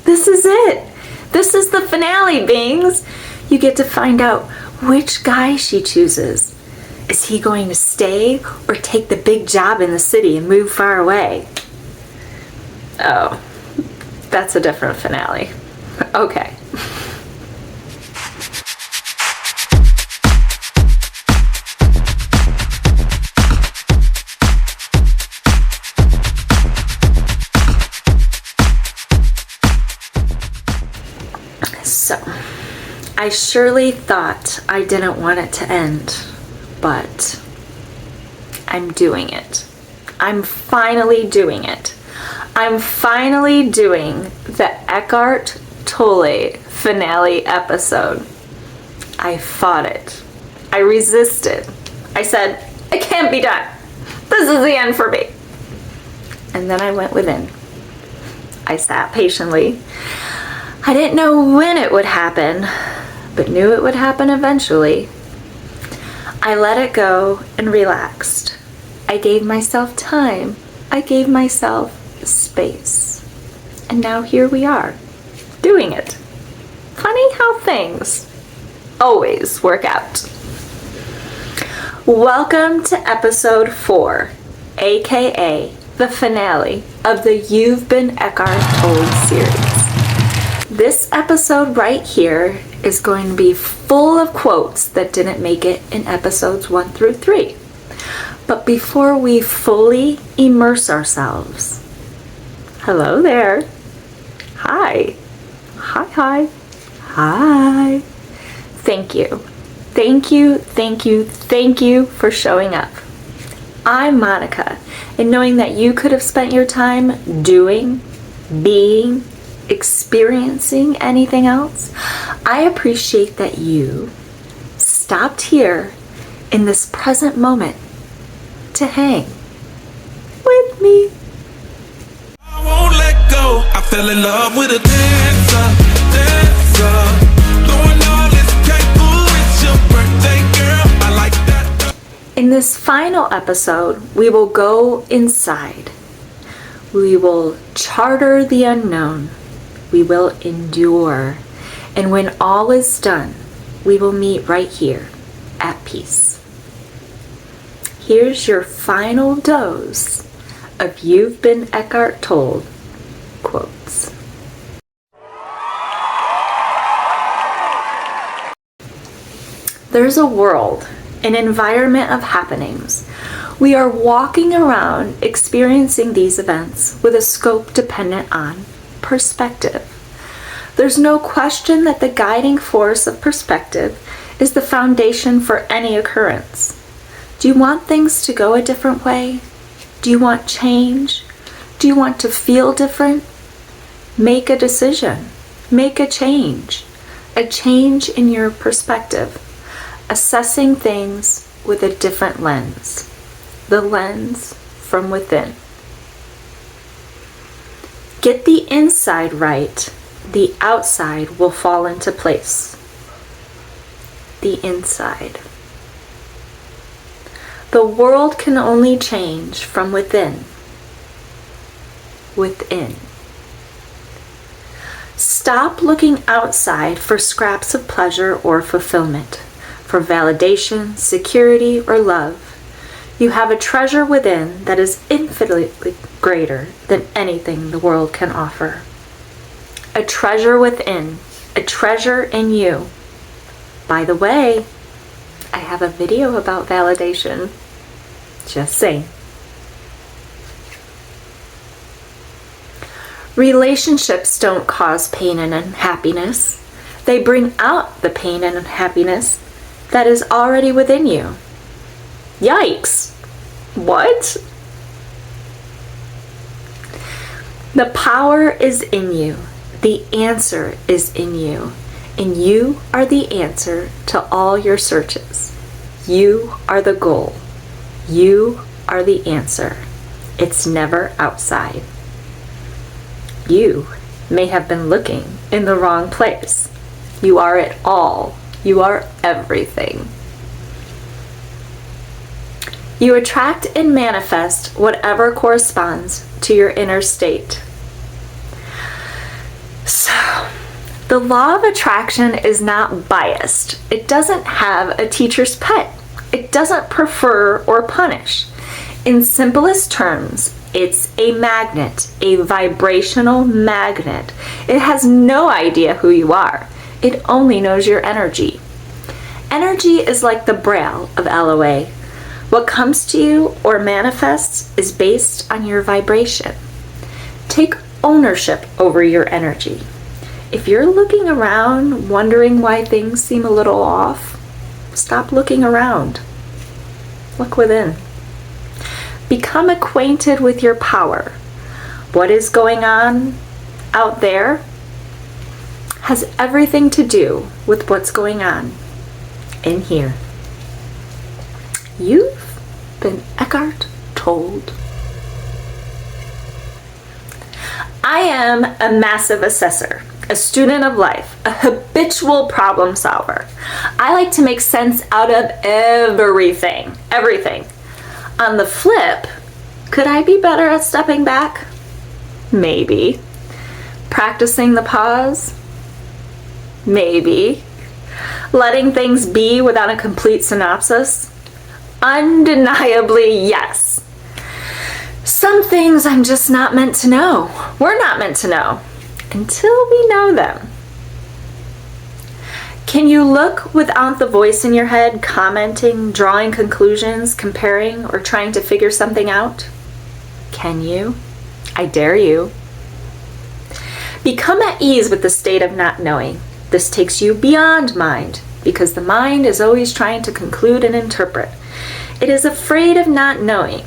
This is it. This is the finale, beings. You get to find out which guy she chooses. Is he going to stay or take the big job in the city and move far away? Oh, that's a different finale. Okay. So, I surely thought I didn't want it to end, but I'm doing it. I'm finally doing it. I'm finally doing the Eckhart Tolle finale episode. I fought it. I resisted. I said, it can't be done. This is the end for me. And then I went within. I sat patiently. I didn't know when it would happen, but knew it would happen eventually. I let it go and relaxed. I gave myself time. I gave myself space. And now here we are, doing it. Funny how things always work out. Welcome to episode 4, aka the finale of the You've Been Eckhart Told series. This episode right here is going to be full of quotes that didn't make it in episodes 1 through 3. But before we fully immerse ourselves, hello there. Hi. Hi. Hi. Thank you. Thank you for showing up. I'm Monica, and knowing that you could have spent your time doing, being, experiencing anything else, I appreciate that you stopped here in this present moment to hang with me. I won't let go. I fell in love with a dancer. Doing all this cake, it's your birthday, girl. I like that. In this final episode, we will go inside. We will charter the unknown. We will endure. And when all is done, we will meet right here at peace. Here's your final dose of You've Been Eckhart Told quotes. There's a world, an environment of happenings. We are walking around experiencing these events with a scope dependent on perspective. There's no question that the guiding force of perspective is the foundation for any occurrence. Do you want things to go a different way? Do you want change? Do you want to feel different? Make a decision. Make a change. A change in your perspective. Assessing things with a different lens. The lens from within. Get the inside right, the outside will fall into place. The inside. The world can only change from within. Within. Stop looking outside for scraps of pleasure or fulfillment, for validation, security, or love. You have a treasure within that is infinitely greater than anything the world can offer. A treasure within, a treasure in you. By the way, I have a video about validation. Just saying. Relationships don't cause pain and unhappiness. They bring out the pain and unhappiness that is already within you. Yikes! What? The power is in you. The answer is in you. And you are the answer to all your searches. You are the goal. You are the answer. It's never outside. You may have been looking in the wrong place. You are it all. You are everything. You attract and manifest whatever corresponds to your inner state. The law of attraction is not biased. It doesn't have a teacher's pet. It doesn't prefer or punish. In simplest terms, it's a magnet, a vibrational magnet. It has no idea who you are. It only knows your energy. Energy is like the braille of LOA. What comes to you or manifests is based on your vibration. Take ownership over your energy. If you're looking around wondering why things seem a little off, stop looking around. Look within. Become acquainted with your power. What is going on out there has everything to do with what's going on in here. You've been Eckhart Tolle'd. I am a massive assessor, a student of life, a habitual problem solver. I like to make sense out of everything. On the flip, could I be better at stepping back? Maybe. Practicing the pause? Maybe. Letting things be without a complete synopsis? Undeniably, yes. Some things I'm just not meant to know. We're not meant to know until we know them. Can you look without the voice in your head commenting, drawing conclusions, comparing, or trying to figure something out? Can you? I dare you. Become at ease with the state of not knowing. This takes you beyond mind, because the mind is always trying to conclude and interpret. It is afraid of not knowing.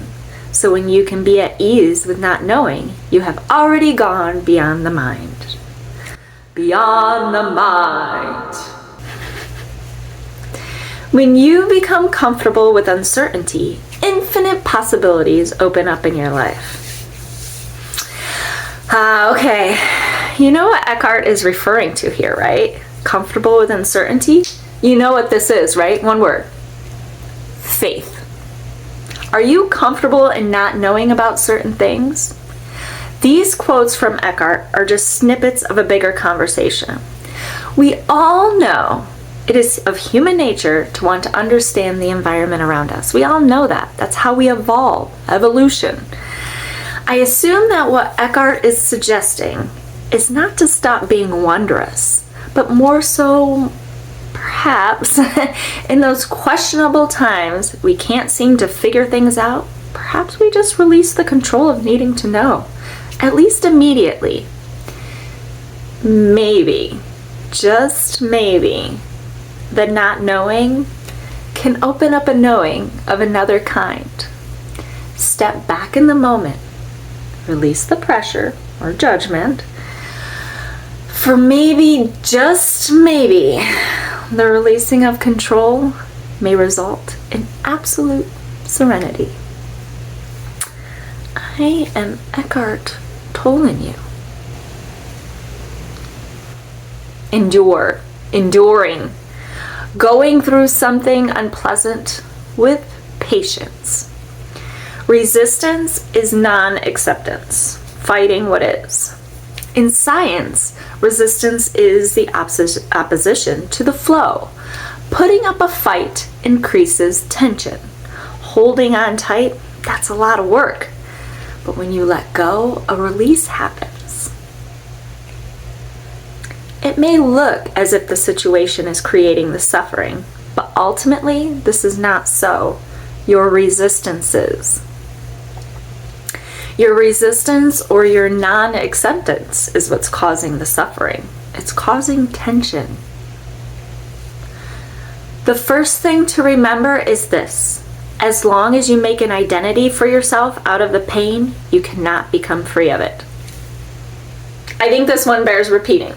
So when you can be at ease with not knowing, you have already gone beyond the mind. Beyond the mind. When you become comfortable with uncertainty, infinite possibilities open up in your life. Okay, you know what Eckhart is referring to here, right? Comfortable with uncertainty? You know what this is, right? One word. Faith. Are you comfortable in not knowing about certain things? These quotes from Eckhart are just snippets of a bigger conversation. We all know it is of human nature to want to understand the environment around us. We all know that. That's how we evolve, evolution. I assume that what Eckhart is suggesting is not to stop being wondrous, but more so, perhaps, in those questionable times we can't seem to figure things out, perhaps we just release the control of needing to know, at least immediately. Maybe, just maybe, the not knowing can open up a knowing of another kind. Step back in the moment, release the pressure or judgment, for maybe, just maybe, the releasing of control may result in absolute serenity. I am Eckhart Tolle'd you. Enduring, going through something unpleasant with patience. Resistance is non-acceptance, fighting what is. In science, resistance is the opposition to the flow. Putting up a fight increases tension. Holding on tight, that's a lot of work. But when you let go, a release happens. It may look as if the situation is creating the suffering, but ultimately, this is not so. Your resistance is. Your resistance or your non-acceptance is what's causing the suffering. It's causing tension. The first thing to remember is this. As long as you make an identity for yourself out of the pain, you cannot become free of it. I think this one bears repeating.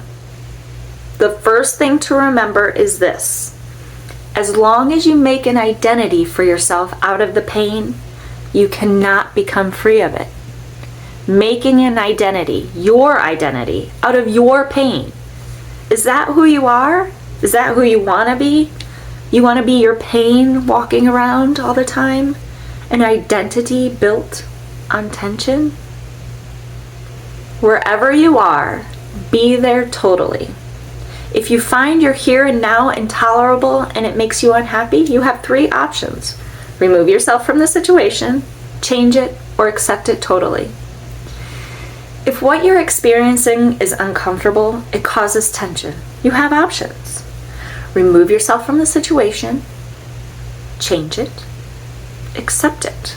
The first thing to remember is this. As long as you make an identity for yourself out of the pain, you cannot become free of it. Making an identity, your identity, out of your pain. Is that who you are? Is that who you want to be? You want to be your pain walking around all the time? An identity built on tension? Wherever you are, be there totally. If you find your here and now intolerable and it makes you unhappy, you have 3 options. Remove yourself from the situation, change it, or accept it totally. If what you're experiencing is uncomfortable, it causes tension. You have options. Remove yourself from the situation, change it, accept it.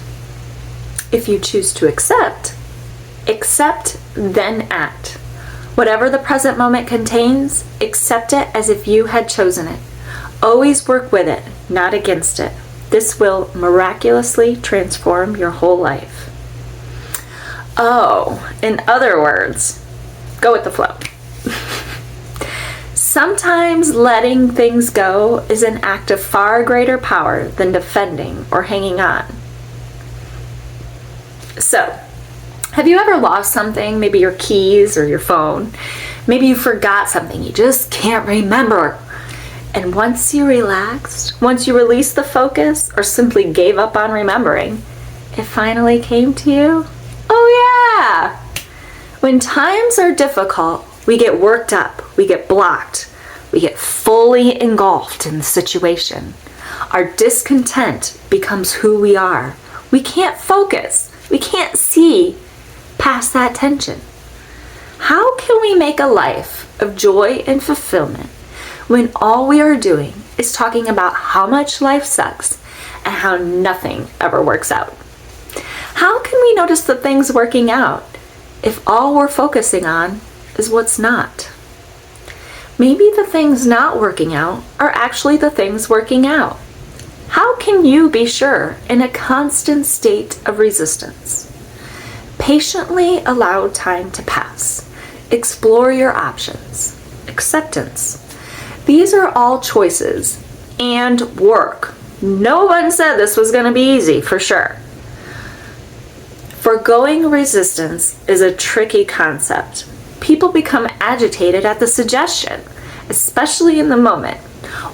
If you choose to accept, then act. Whatever the present moment contains, accept it as if you had chosen it. Always work with it, not against it. This will miraculously transform your whole life. Oh, in other words, go with the flow. Sometimes letting things go is an act of far greater power than defending or hanging on. So, have you ever lost something, maybe your keys or your phone? Maybe you forgot something you just can't remember. And once you relaxed, once you released the focus or simply gave up on remembering, it finally came to you? Oh yeah! When times are difficult, we get worked up, we get blocked, we get fully engulfed in the situation. Our discontent becomes who we are. We can't focus, we can't see past that tension. How can we make a life of joy and fulfillment when all we are doing is talking about how much life sucks and how nothing ever works out? How can we notice the things working out if all we're focusing on is what's not? Maybe the things not working out are actually the things working out. How can you be sure in a constant state of resistance? Patiently allow time to pass. Explore your options. Acceptance. These are all choices and work. No one said this was going to be easy, for sure. Forgoing resistance is a tricky concept. People become agitated at the suggestion, especially in the moment.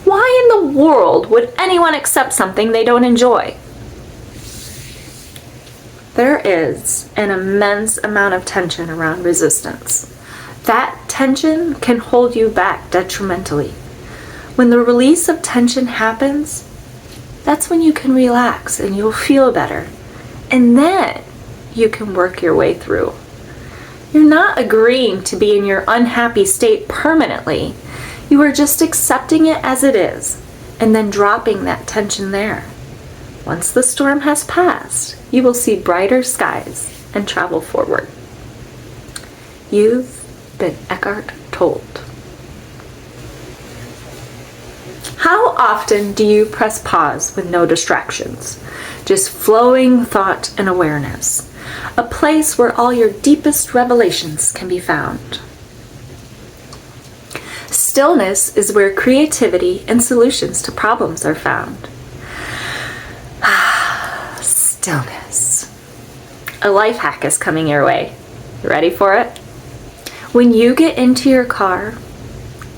Why in the world would anyone accept something they don't enjoy? There is an immense amount of tension around resistance. That tension can hold you back detrimentally. When the release of tension happens, that's when you can relax and you'll feel better. And then you can work your way through. You're not agreeing to be in your unhappy state permanently. You are just accepting it as it is and then dropping that tension there. Once the storm has passed, you will see brighter skies and travel forward. You've been Eckhart Told. How often do you press pause with no distractions? Just flowing thought and awareness. A place where all your deepest revelations can be found. Stillness is where creativity and solutions to problems are found. Stillness. A life hack is coming your way. You ready for it? When you get into your car,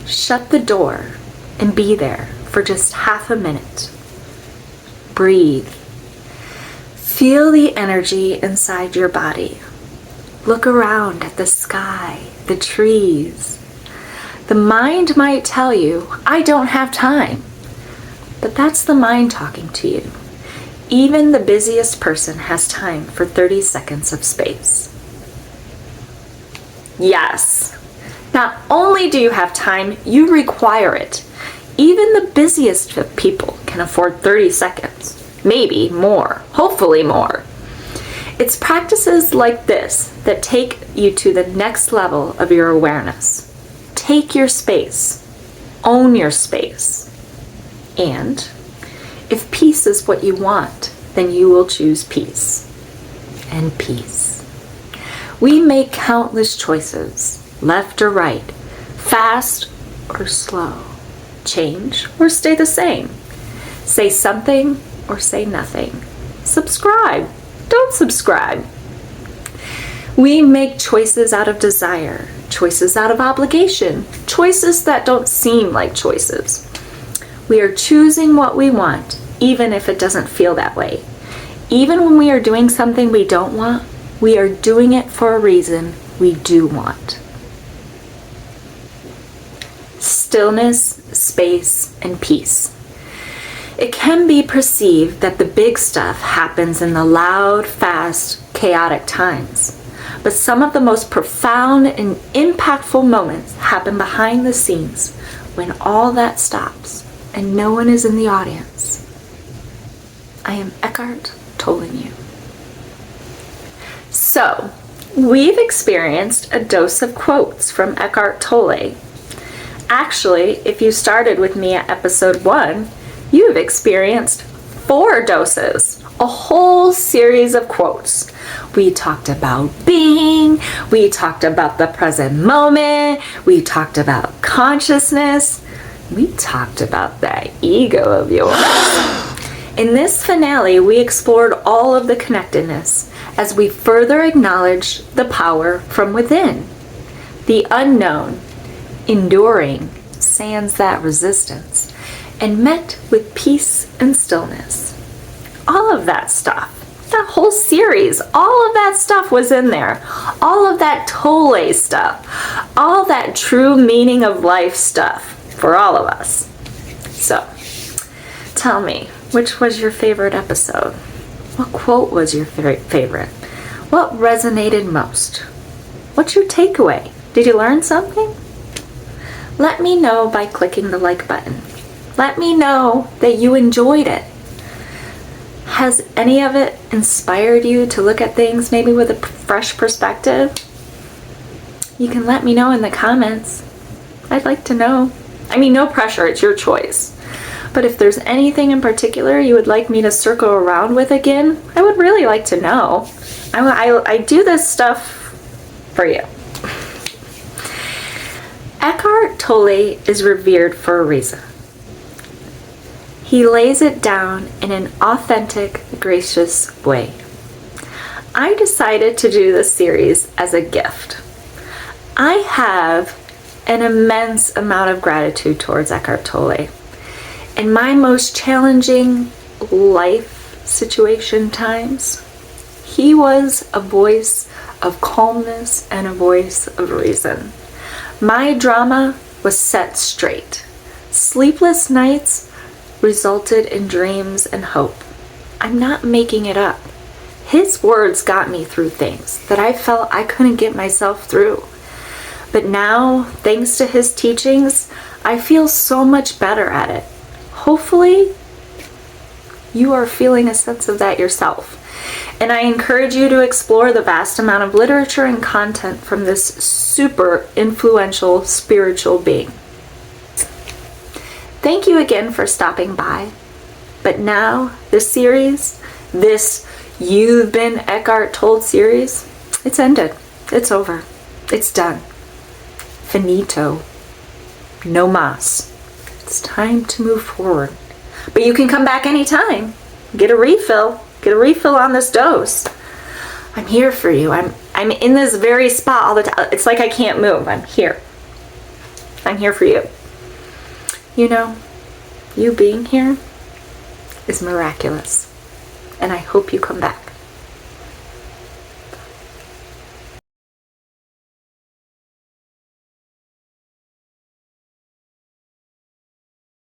shut the door and be there for just half a minute. Breathe. Feel the energy inside your body. Look around at the sky, the trees. The mind might tell you, I don't have time. But that's the mind talking to you. Even the busiest person has time for 30 seconds of space. Yes. Not only do you have time, you require it. Even the busiest of people can afford 30 seconds. Maybe more. Hopefully more. It's practices like this that take you to the next level of your awareness. Take your space. Own your space. And if peace is what you want, then you will choose peace. And peace. We make countless choices, left or right, fast or slow, change or stay the same, say something or say nothing, subscribe, don't subscribe. We make choices out of desire, choices out of obligation, choices that don't seem like choices. We are choosing what we want, even if it doesn't feel that way. Even when we are doing something we don't want, we are doing it for a reason we do want. stillness, space, and peace. It can be perceived that the big stuff happens in the loud, fast, chaotic times. But some of the most profound and impactful moments happen behind the scenes when all that stops and no one is in the audience. I am Eckhart Tolle'd you. So, we've experienced a dose of quotes from Eckhart Tolle. Actually, if you started with me at episode 1, you have experienced 4 doses, a whole series of quotes. We talked about being, we talked about the present moment, we talked about consciousness, we talked about that ego of yours. In this finale, we explored all of the connectedness as we further acknowledged the power from within, the unknown, enduring, sans that resistance, and met with peace and stillness. All of that stuff, that whole series, all of that stuff was in there. All of that Tolle stuff, all that true meaning of life stuff for all of us. So, tell me, which was your favorite episode? What quote was your favorite? What resonated most? What's your takeaway? Did you learn something? Let me know by clicking the like button. Let me know that you enjoyed it. Has any of it inspired you to look at things maybe with a fresh perspective? You can let me know in the comments. I'd like to know. I mean, no pressure, it's your choice. But if there's anything in particular you would like me to circle around with again, I would really like to know. I do this stuff for you. Eckhart Tolle is revered for a reason. He lays it down in an authentic, gracious way. I decided to do this series as a gift. I have an immense amount of gratitude towards Eckhart Tolle. In my most challenging life situation times, he was a voice of calmness and a voice of reason. My drama was set straight. Sleepless nights resulted in dreams and hope. I'm not making it up. His words got me through things that I felt I couldn't get myself through. But now, thanks to his teachings, I feel so much better at it. Hopefully, you are feeling a sense of that yourself. And I encourage you to explore the vast amount of literature and content from this super influential spiritual being. Thank you again for stopping by. But now, this series, this You've Been Eckhart Told series, it's ended. It's over. It's done. Finito. No mas. It's time to move forward. But you can come back anytime. Get a refill. Get a refill on this dose. I'm here for you. I'm in this very spot all the time. It's like I can't move. I'm here. I'm here for you. You know, you being here is miraculous. And I hope you come back.